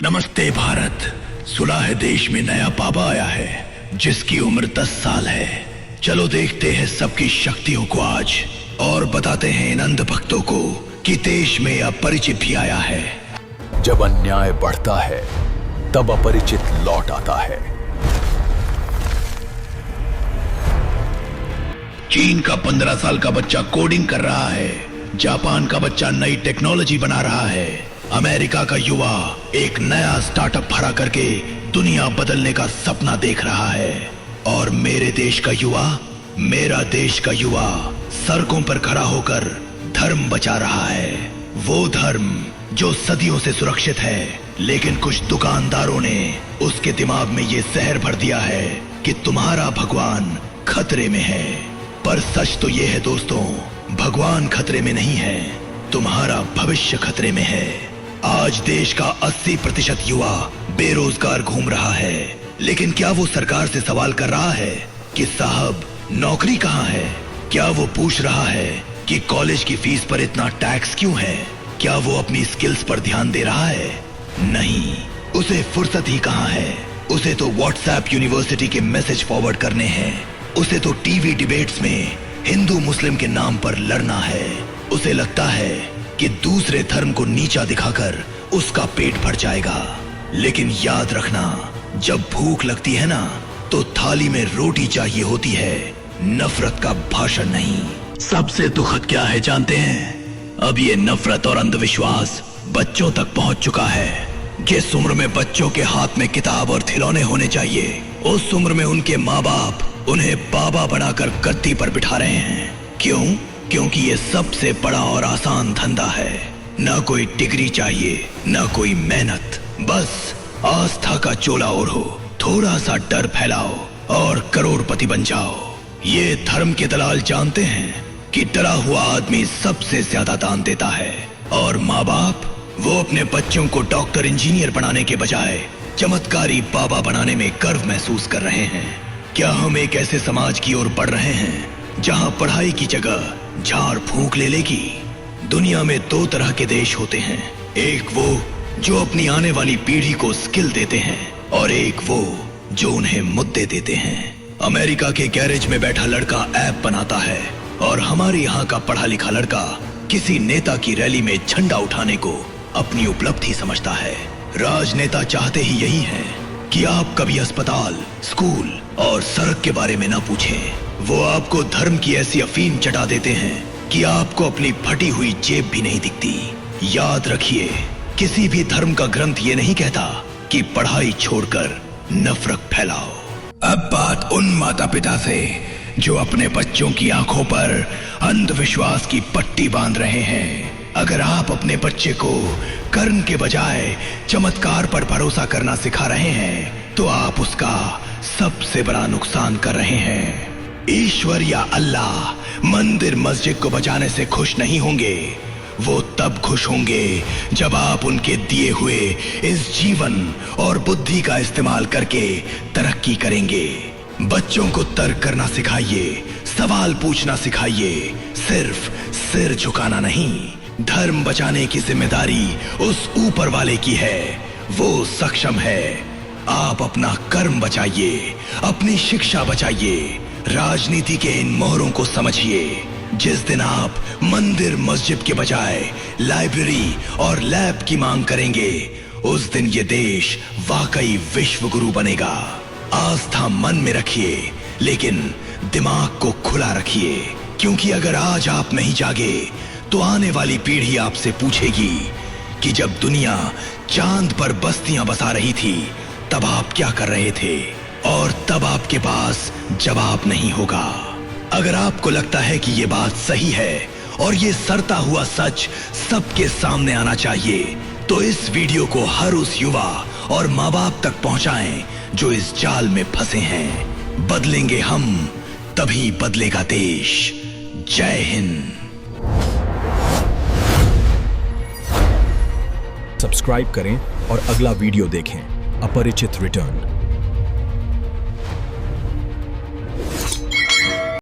नमस्ते भारत। सुना है देश में नया बाबा आया है जिसकी उम्र 10 साल है। चलो देखते हैं सबकी शक्तियों को आज और बताते हैं इन अंध भक्तों को कि देश में अपरिचित भी आया है। जब अन्याय बढ़ता है तब अपरिचित लौट आता है। चीन का 15 साल का बच्चा कोडिंग कर रहा है। जापान का बच्चा नई टेक्नोलॉजी बना रहा है। अमेरिका का युवा एक नया स्टार्टअप खड़ा करके दुनिया बदलने का सपना देख रहा है। और मेरे देश का युवा, मेरा देश का युवा सड़कों पर खड़ा होकर धर्म बचा रहा है। वो धर्म जो सदियों से सुरक्षित है, लेकिन कुछ दुकानदारों ने उसके दिमाग में ये जहर भर दिया है कि तुम्हारा भगवान खतरे में है। पर सच तो ये है दोस्तों, भगवान खतरे में नहीं है, तुम्हारा भविष्य खतरे में है। आज देश का 80% युवा बेरोजगार घूम रहा है, लेकिन क्या वो सरकार से सवाल कर रहा है कि साहब नौकरी कहाँ है? क्या वो पूछ रहा है कि कॉलेज की फीस पर इतना टैक्स क्यों है? क्या वो अपनी स्किल्स पर ध्यान दे रहा है? नहीं, उसे फुर्सत ही कहाँ है। उसे तो व्हाट्सएप यूनिवर्सिटी के मैसेज फॉरवर्ड करने हैं। उसे तो टीवी डिबेट्स में हिंदू मुस्लिम के नाम पर लड़ना है। उसे लगता है कि दूसरे धर्म को नीचा दिखाकर उसका पेट भर जाएगा। लेकिन याद रखना, जब भूख लगती है ना तो थाली में रोटी चाहिए होती है, नफरत का भाषण नहीं। सबसे दुखद क्या है जानते हैं? अब ये नफरत और अंधविश्वास बच्चों तक पहुंच चुका है। जिस उम्र में बच्चों के हाथ में किताब और खिलौने होने चाहिए, उस उम्र में उनके माँ बाप उन्हें बाबा बनाकर गद्दी पर बिठा रहे हैं। क्यों? क्योंकि ये सबसे बड़ा और आसान धंधा है। ना कोई डिग्री चाहिए, ना कोई मेहनत, बस आस्था का चोला ओढ़ो, थोड़ा सा डर फैलाओ और करोड़पति बन जाओ। ये धर्म के दलाल जानते हैं कि डरा हुआ आदमी सबसे ज्यादा दान देता है। और माँ बाप, वो अपने बच्चों को डॉक्टर इंजीनियर बनाने के बजाय चमत्कारी बाबा बनाने में गर्व महसूस कर रहे हैं। क्या हम एक ऐसे समाज की ओर बढ़ रहे हैं जहां पढ़ाई की जगह झाड़ फूंक ले लेगी? दुनिया में 2 तरह के देश होते हैं, एक वो जो अपनी आने वाली पीढ़ी को स्किल देते हैं और एक वो जो उन्हें मुद्दे देते हैं। अमेरिका के गैरेज में बैठा लड़का ऐप बनाता है और हमारे यहाँ का पढ़ा लिखा लड़का किसी नेता की रैली में झंडा उठाने को अपनी उपलब्धि समझता है। राजनेता चाहते ही यही है कि आप कभी अस्पताल, स्कूल और सड़क के बारे में ना पूछें। वो आपको धर्म की ऐसी अफीम चटा देते हैं कि आपको अपनी फटी हुई जेब भी नहीं दिखती। याद रखिए, किसी भी धर्म का ग्रंथ ये नहीं कहता कि पढ़ाई छोड़कर नफरत फैलाओ। अब बात उन माता पिता से जो अपने बच्चों की आंखों पर अंधविश्वास की पट्टी बांध रहे हैं। अगर आप अपने बच्चे को कर्म के बजाय चमत्कार पर भरोसा करना सिखा रहे हैं तो आप उसका सबसे बड़ा नुकसान कर रहे हैं। ईश्वर या अल्लाह मंदिर मस्जिद को बचाने से खुश नहीं होंगे। वो तब खुश होंगे जब आप उनके दिए हुए इस जीवन और बुद्धि का इस्तेमाल करके तरक्की करेंगे। बच्चों को तर्क करना सिखाइए, सवाल पूछना सिखाइए, सिर्फ सिर झुकाना नहीं। धर्म बचाने की जिम्मेदारी उस ऊपर वाले की है, वो सक्षम है। आप अपना कर्म बचाइए, अपनी शिक्षा बचाइए। राजनीति के इन मोहरों को समझिए। जिस दिन आप मंदिर मस्जिद के बजाय लाइब्रेरी और लैब की मांग करेंगे, उस दिन ये देश वाकई विश्व गुरु बनेगा। आस्था मन में रखिए, लेकिन दिमाग को खुला रखिए, क्योंकि अगर आज आप नहीं जागे तो आने वाली पीढ़ी आपसे पूछेगी कि जब दुनिया चांद पर बस्तियां बसा रही थी तब आप क्या कर रहे थे, और तब आपके पास जवाब नहीं होगा। अगर आपको लगता है कि ये बात सही है और ये सड़ता हुआ सच सबके सामने आना चाहिए, तो इस वीडियो को हर उस युवा और माँ बाप तक पहुंचाएं जो इस जाल में फंसे हैं। बदलेंगे हम, तभी बदलेगा देश। जय हिंद। सब्सक्राइब करें और अगला वीडियो देखें। अपरिचित रिटर्न।